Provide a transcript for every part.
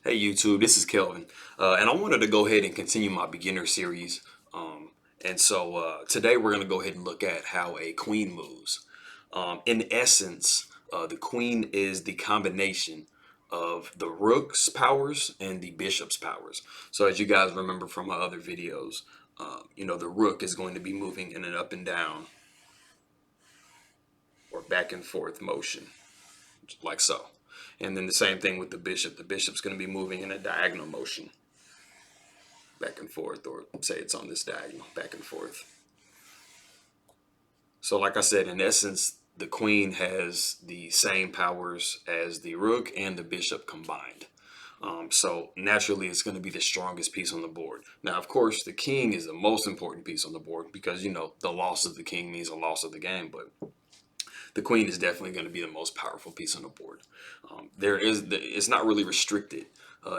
Hey YouTube, this is Kelvin, and I wanted to go ahead and continue my beginner series. Today we're going to go ahead and look at how a queen moves. In essence, the queen is the combination of the rook's powers and the bishop's powers. So as you guys remember from my other videos, the rook is going to be moving in an up and down or back and forth motion, like so. And then the same thing with the bishop. The bishop's going to be moving in a diagonal motion, back and forth, or say it's on this diagonal, back and forth. So like I said, in essence, the queen has the same powers as the rook and the bishop combined. So naturally, it's going to be the strongest piece on the board. Now, of course, the king is the most important piece on the board because, the loss of the king means a loss of the game. But the queen is definitely going to be the most powerful piece on the board. It's not really restricted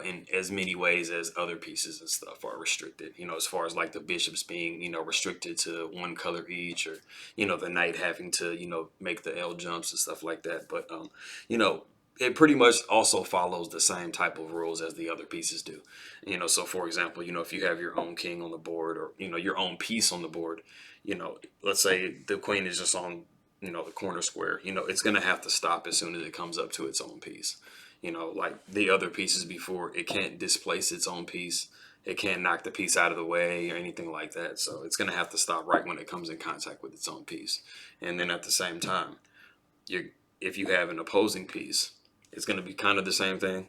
in as many ways as other pieces and stuff are restricted. As far as like the bishops being, restricted to one color each, or the knight having to, make the L jumps and stuff like that. But you know, it pretty much also follows the same type of rules as the other pieces do. So for example, if you have your own king on the board, or your own piece on the board, let's say the queen is just on the corner square, it's going to have to stop as soon as it comes up to its own piece. Like the other pieces before, it can't displace its own piece. It can't knock the piece out of the way or anything like that. So it's going to have to stop right when it comes in contact with its own piece. And then at the same time, if you have an opposing piece, it's going to be kind of the same thing.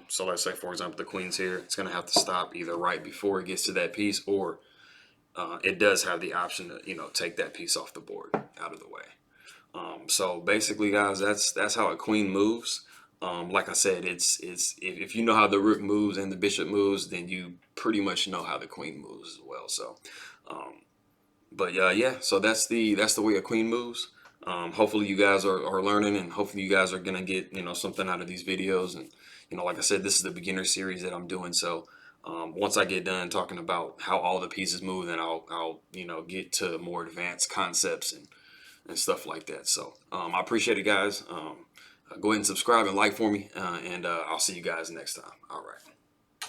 So let's say, for example, the queen's here. It's going to have to stop either right before it gets to that piece, or it does have the option to, take that piece off the board out of the way. So basically, guys, that's how a queen moves. Like I said, it's if you know how the rook moves and the bishop moves, then you pretty much know how the queen moves as well. So, but yeah, so that's the way a queen moves. Hopefully you guys are learning, and hopefully you guys are gonna get something out of these videos. And like I said, this is the beginner series that I'm doing. So once I get done talking about how all the pieces move, then I'll get to more advanced concepts and stuff like that. So I appreciate it, guys. Go ahead and subscribe and like for me, and I'll see you guys next time. All right.